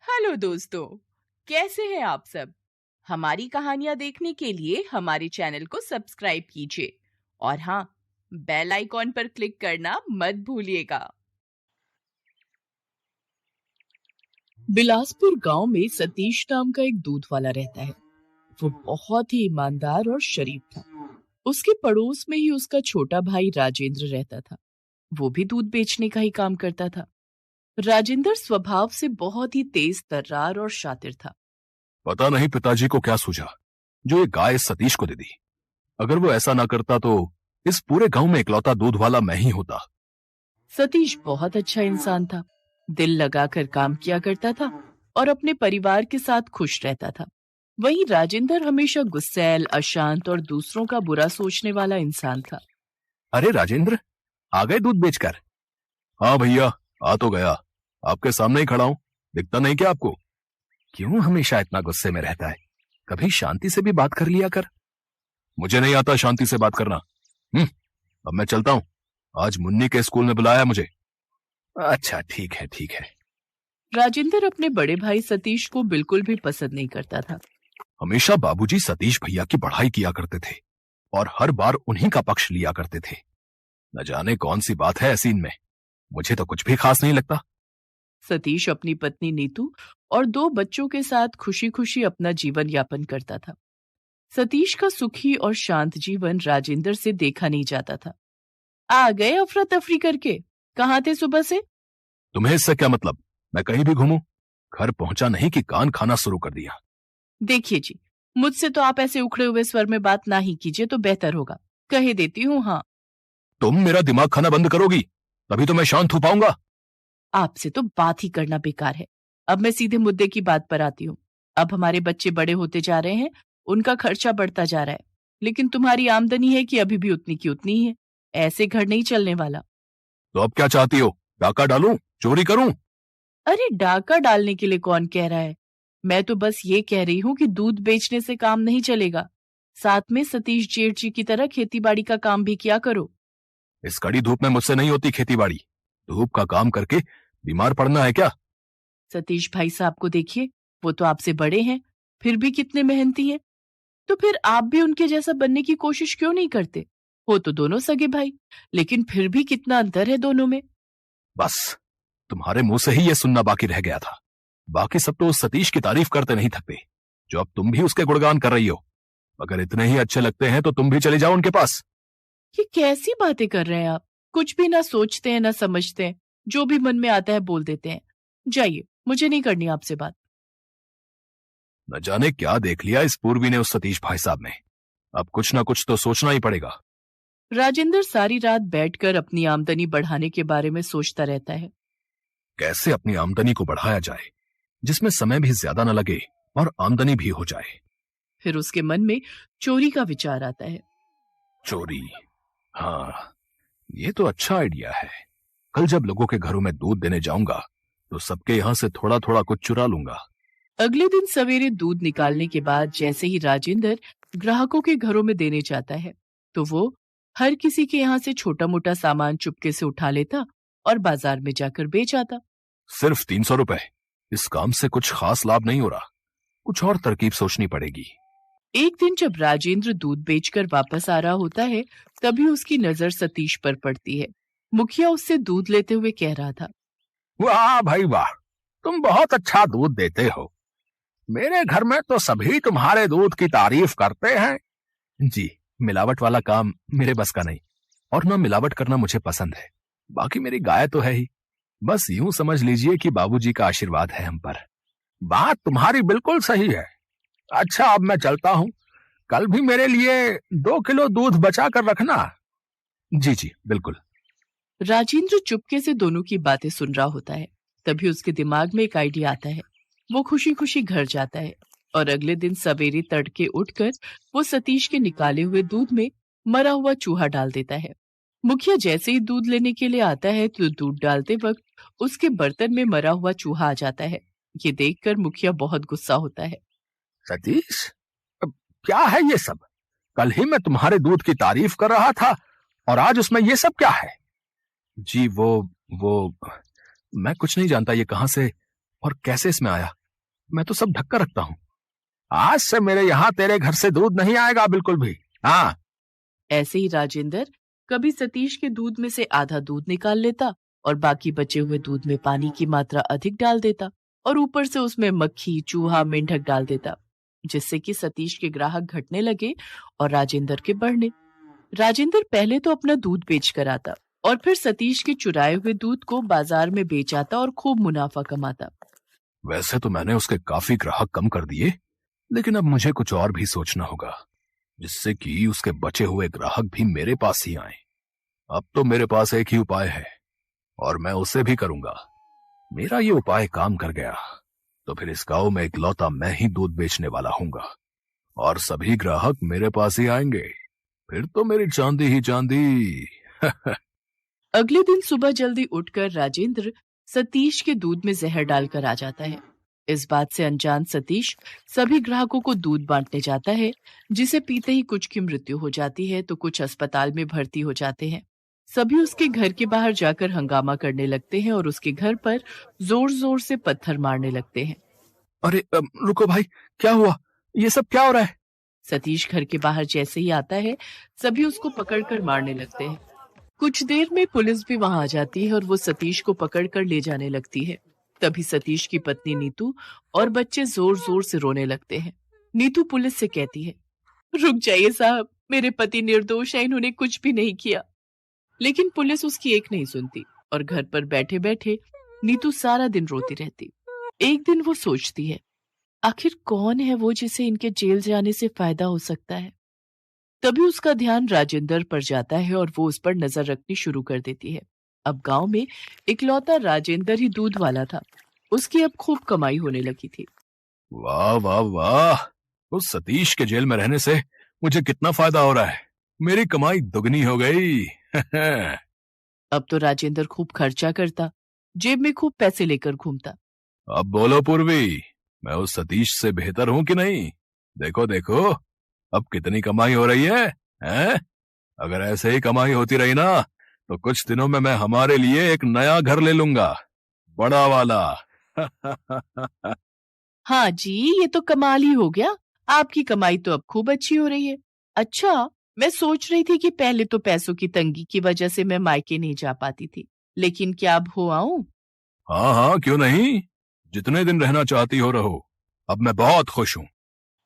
Hello दोस्तों, कैसे हैं आप सब। हमारी कहानियां देखने के लिए हमारे चैनल को सब्सक्राइब कीजिए और हाँ, बेल आइकॉन पर क्लिक करना मत भूलिएगा। बिलासपुर गांव में सतीश नाम का एक दूध वाला रहता है। वो बहुत ही ईमानदार और शरीफ था। उसके पड़ोस में ही उसका छोटा भाई राजेंद्र रहता था। वो भी दूध बेचने का ही काम करता था। राजेंद्र स्वभाव से बहुत ही तेज तर्रार और शातिर था। पता नहीं पिताजी को क्या सूझा जो ये गाय सतीश को दे दी। अगर वो ऐसा ना करता तो इस पूरे गांव में इकलौता दूध वाला मैं ही होता। सतीश बहुत अच्छा इंसान था। दिल लगाकर काम किया करता था और अपने परिवार के साथ खुश रहता था। वहीं राजेंद्र हमेशा गुस्सैल, अशांत और दूसरों का बुरा सोचने वाला इंसान था। अरे राजेंद्र, आ गए दूध बेचकर? हाँ भैया, आ तो गया। आपके सामने ही खड़ा हूं, दिखता नहीं क्या आपको? क्यों हमेशा इतना गुस्से में रहता है? कभी शांति से भी बात कर लिया कर। मुझे नहीं आता शांति से बात करना। अब मैं चलता हूं, आज मुन्नी के स्कूल में बुलाया मुझे। अच्छा ठीक है ठीक है। राजेंद्र अपने बड़े भाई सतीश को बिल्कुल भी पसंद नहीं करता था। हमेशा बाबूजी सतीश भैया की बढ़ाई किया करते थे और हर बार उन्हीं का पक्ष लिया करते थे। न जाने कौन सी बात है ऐसी इनमें, मुझे तो कुछ भी खास नहीं लगता। सतीश अपनी पत्नी नीतू और 2 बच्चों के साथ खुशी खुशी अपना जीवन यापन करता था। सतीश का सुखी और शांत जीवन राजेंद्र से देखा नहीं जाता था। आ गए अफरा तफरी करके? कहाँ थे सुबह से? तुम्हें इससे क्या मतलब? मैं कहीं भी घूमूं, घर पहुंचा नहीं कि कान खाना शुरू कर दिया। देखिए जी, मुझसे तो आप ऐसे उखड़े हुए स्वर में बात ना ही कीजिए तो बेहतर होगा। कहे देती हूँ। हाँ, तुम मेरा दिमाग खाना बंद करोगी तभी तो मैं शांत हो पाऊंगा। आपसे तो बात ही करना बेकार है। अब मैं सीधे मुद्दे की बात पर आती हूँ। अब हमारे बच्चे बड़े होते जा रहे हैं, उनका खर्चा बढ़ता जा रहा है, लेकिन तुम्हारी आमदनी है कि अभी भी उतनी की उतनी ही है। ऐसे घर नहीं चलने वाला। तो अब क्या चाहती हो? डाका डालूं, चोरी करूं? अरे डाका डालने के लिए कौन कह रहा है। मैं तो बस ये कह रही हूँ कि दूध बेचने से काम नहीं चलेगा। साथ में सतीश जेठ जी की तरह खेतीबाड़ी का काम भी किया करो। इस कड़ी धूप में मुझसे नहीं होती खेतीबाड़ी। धूप का काम करके बीमार पड़ना है क्या? सतीश भाई साहब को देखिए, वो तो आपसे बड़े हैं, फिर भी कितने मेहनती हैं। तो फिर आप भी उनके जैसा बनने की कोशिश क्यों नहीं करते? हो तो दोनों सगे भाई, लेकिन फिर भी कितना अंतर है दोनों में। बस तुम्हारे मुंह से ही यह सुनना बाकी रह गया था। बाकी सब तो उस सतीश की तारीफ करते नहीं थकते, जो अब तुम भी उसके गुणगान कर रही हो। अगर इतने ही अच्छे लगते हैं तो तुम भी चले जाओ उनके पास। ये कैसी बातें कर रहे हैं आप? कुछ भी ना सोचते हैं ना समझते हैं, जो भी मन में आता है बोल देते हैं। जाइए, मुझे नहीं करनी आपसे बात। न जाने क्या देख लिया इस पूर्वी ने उस सतीश भाई साहब ने। अब कुछ ना कुछ तो सोचना ही पड़ेगा। राजेंद्र सारी रात बैठकर अपनी आमदनी बढ़ाने के बारे में सोचता रहता है। कैसे अपनी आमदनी को बढ़ाया जाए जिसमें समय भी ज्यादा न लगे और आमदनी भी हो जाए। फिर उसके मन में चोरी का विचार आता है। चोरी? हाँ, ये तो अच्छा आइडिया है। कल जब लोगों के घरों में दूध देने जाऊंगा तो सबके यहाँ से थोड़ा थोड़ा कुछ चुरा लूंगा। अगले दिन सवेरे दूध निकालने के बाद जैसे ही राजेंद्र ग्राहकों के घरों में देने जाता है, तो वो हर किसी के यहाँ से छोटा मोटा सामान चुपके से उठा लेता और बाजार में जाकर बेच आता। सिर्फ 300 रुपए? इस काम से कुछ खास लाभ नहीं हो रहा। कुछ और तरकीब सोचनी पड़ेगी। एक दिन जब राजेंद्र दूध बेचकर वापस आ रहा होता है, तभी उसकी नजर सतीश पर पड़ती है। मुखिया उससे दूध लेते हुए कह रहा था, वाह भाई वाह, तुम बहुत अच्छा दूध देते हो। मेरे घर में तो सभी तुम्हारे दूध की तारीफ करते हैं। जी, मिलावट वाला काम मेरे बस का नहीं, और ना मिलावट करना मुझे पसंद है। बाकी मेरी गाय तो है ही। बस यूं समझ लीजिए कि बाबूजी का आशीर्वाद है हम पर। बात तुम्हारी बिल्कुल सही है। अच्छा, अब मैं चलता हूँ। कल भी मेरे लिए 2 किलो दूध बचा कर रखना। जी जी बिल्कुल। राजेंद्र चुपके से दोनों की बातें सुन रहा होता है। तभी उसके दिमाग में एक आइडिया आता है। वो खुशी खुशी घर जाता है और अगले दिन सवेरे तड़के उठकर वो सतीश के निकाले हुए दूध में मरा हुआ चूहा डाल देता है। मुखिया जैसे ही दूध लेने के लिए आता है तो दूध डालते वक्त उसके बर्तन में मरा हुआ चूहा आ जाता है। ये देखकर मुखिया बहुत गुस्सा होता है। सतीश, अब क्या है ये सब? कल ही मैं तुम्हारे दूध की तारीफ कर रहा था और आज उसमें ये सब क्या है? जी वो मैं कुछ नहीं जानता ये कहां से और कैसे इसमें आया? मैं तो सब ढक कर रखता हूँ। आज से मेरे यहाँ तेरे घर से दूध नहीं आएगा बिल्कुल भी। हाँ। ऐसे ही राजेंद्र कभी सतीश के दूध में से आधा दूध निकाल लेता और बाकी बचे हुए दूध में पानी की मात्रा अधिक डाल देता और ऊपर से उसमें मक्खी, चूहा, मेंढक डाल देता, जिससे कि सतीश के ग्राहक घटने लगे और राजेंद्र के बढ़ने। राजेंद्र पहले तो अपना दूध बेच कर आता और फिर सतीश के चुराए हुए दूध को बाजार में बेच आता और खूब मुनाफा कमाता। वैसे तो मैंने उसके काफी ग्राहक कम कर दिए, लेकिन अब मुझे कुछ और भी सोचना होगा, जिससे कि उसके बचे हुए ग्राहक भी मेरे पास ही आए। अब तो मेरे पास एक ही उपाय है और मैं उसे भी करूंगा। मेरा ये उपाय काम कर गया तो फिर इस गांव में इकलौता मैं ही दूध बेचने वाला हूंगा और सभी ग्राहक मेरे पास ही आएंगे। फिर तो मेरी चांदी ही चांदी। अगले दिन सुबह जल्दी उठकर राजेंद्र सतीश के दूध में जहर डालकर आ जाता है। इस बात से अनजान सतीश सभी ग्राहकों को दूध बांटने जाता है, जिसे पीते ही कुछ की मृत्यु हो जाती है तो कुछ अस्पताल में भर्ती हो जाते हैं। सभी उसके घर के बाहर जाकर हंगामा करने लगते हैं और उसके घर पर जोर जोर से पत्थर मारने लगते हैं। अरे रुको भाई, क्या हुआ? ये सब क्या हो रहा है? सतीश घर के बाहर जैसे ही आता है, सभी उसको पकड़कर मारने लगते हैं। कुछ देर में पुलिस भी वहां आ जाती है और वो सतीश को पकड़कर ले जाने लगती है। तभी सतीश की पत्नी नीतू और बच्चे जोर जोर से रोने लगते हैं। नीतू पुलिस से कहती है, रुक जाइए साहब, मेरे पति निर्दोष है, इन्होंने कुछ भी नहीं किया। लेकिन पुलिस उसकी एक नहीं सुनती और घर पर बैठे बैठे नीतू सारा दिन रोती रहती। एक दिन वो सोचती है, आखिर कौन है वो जिसे इनके जेल जाने से फायदा हो सकता है। तभी उसका ध्यान राजेंद्र पर जाता है और वो उस पर नजर रखनी शुरू कर देती है। अब गांव में इकलौता राजेंद्र ही दूध वाला था। उसकी अब खूब कमाई होने लगी थी। वाह वाह वाह, उस सतीश के जेल में रहने से मुझे कितना फायदा हो रहा है। मेरी कमाई दुगनी हो गई। अब तो राजेंद्र खूब खर्चा करता, जेब में खूब पैसे लेकर घूमता। अब बोलो पूर्वी, मैं उस सतीश से बेहतर हूं कि नहीं? देखो देखो, अब कितनी कमाई हो रही है, हैं? अगर ऐसे ही कमाई होती रही ना तो कुछ दिनों में मैं हमारे लिए एक नया घर ले लूंगा, बड़ा वाला। हाँ जी, ये तो कमाल ही हो गया। आपकी कमाई तो अब खूब अच्छी हो रही है। अच्छा, मैं सोच रही थी कि पहले तो पैसों की तंगी की वजह से मैं मायके नहीं जा पाती थी, लेकिन क्या अब हो आऊं? हाँ हाँ, क्यों नहीं, जितने दिन रहना चाहती हो रहो, अब मैं बहुत खुश हूँ।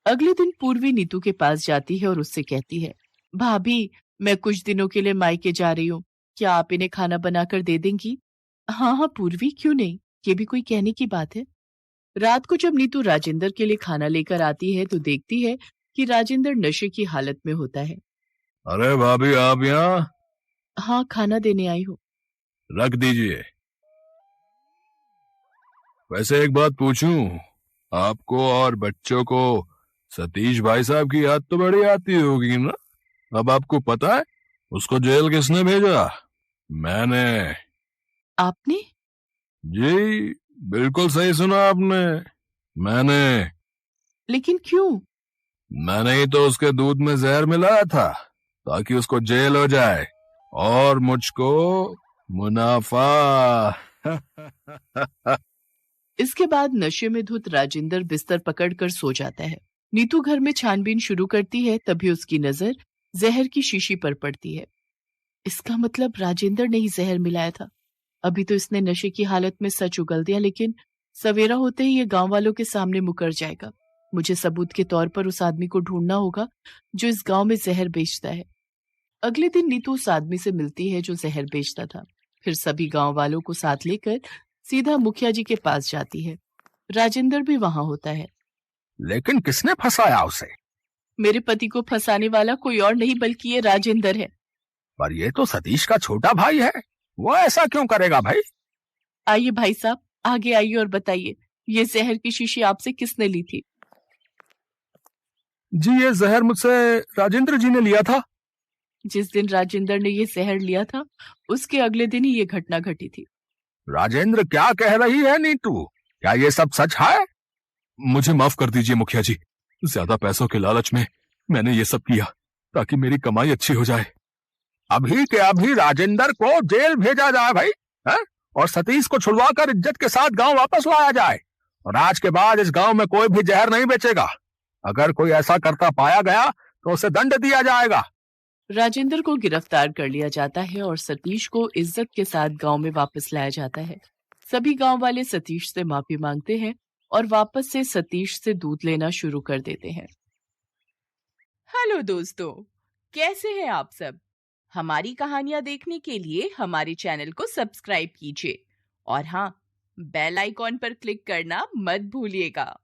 अगले दिन पूर्वी नीतू के पास जाती है और उससे कहती है, भाभी, मैं कुछ दिनों के लिए मायके जा रही हूँ, क्या आप इन्हें खाना बनाकर दे देंगी? हाँ हाँ पूर्वी, क्यों नहीं, ये भी कोई कहने की बात है। रात को जब नीतू राजेंद्र के लिए खाना लेकर आती है तो देखती है कि राजेंद्र नशे की हालत में होता है। अरे भाभी, आप यहाँ? हाँ, खाना देने आई हूँ। रख दीजिए। वैसे एक बात पूछूं, आपको और बच्चों को सतीश भाई साहब की याद तो बड़ी आती होगी ना? अब आपको पता है उसको जेल किसने भेजा? मैंने। आपने? जी, बिल्कुल सही सुना आपने, मैंने। लेकिन क्यों? मैंने ही तो उसके दूध में जहर मिलाया था ताकि उसको जेल हो जाए और मुझको मुनाफा। इसके बाद नशे में धुत राजेंद्र बिस्तर पकड़कर सो जाता है। नीतू घर में छानबीन शुरू करती है, तभी उसकी नजर जहर की शीशी पर पड़ती है। इसका मतलब राजेंद्र ने ही जहर मिलाया था। अभी तो इसने नशे की हालत में सच उगल दिया, लेकिन सवेरा होते ही ये गांव वालों के सामने मुकर जाएगा। मुझे सबूत के तौर पर उस आदमी को ढूंढना होगा जो इस गांव में जहर बेचता है। अगले दिन नीतू उस आदमी से मिलती है जो जहर बेचता था। फिर सभी गांव वालों को साथ लेकर सीधा मुखिया जी के पास जाती है। राजेंद्र भी वहां होता है। लेकिन किसने फंसाया उसे? मेरे पति को फंसाने वाला कोई और नहीं बल्कि ये राजेंद्र है। पर ये तो सतीश का छोटा भाई है, वो ऐसा क्यों करेगा भाई? आइए भाई साहब, आगे आइए और बताइए, ये जहर की शीशी आपसे किसने ली थी? जी, ये जहर मुझसे राजेंद्र जी ने लिया था। जिस दिन राजेंद्र ने ये जहर लिया था उसके अगले दिन ही ये घटना घटी थी। राजेंद्र क्या कह रही है नीतू? क्या ये सब सच है? मुझे माफ कर दीजिए मुखिया जी, ज्यादा पैसों के लालच में मैंने ये सब किया ताकि मेरी कमाई अच्छी हो जाए। अभी के अभी राजेंद्र को जेल भेजा जाए भाई, है? और सतीश को छुड़वाकर इज्जत के साथ गांव वापस लाया जाए। और आज के बाद इस गांव में कोई भी जहर नहीं बेचेगा। अगर कोई ऐसा करता पाया गया तो उसे दंड दिया जाएगा। राजेंद्र को गिरफ्तार कर लिया जाता है और सतीश को इज्जत के साथ गांव में वापस लाया जाता है। सभी गांव वाले सतीश से माफी मांगते हैं और वापस से सतीश से दूध लेना शुरू कर देते हैं। हेलो दोस्तों, कैसे हैं आप सब? हमारी कहानियां देखने के लिए हमारे चैनल को सब्सक्राइब कीजिए और हाँ, बेल आइकॉन पर क्लिक करना मत भूलिएगा।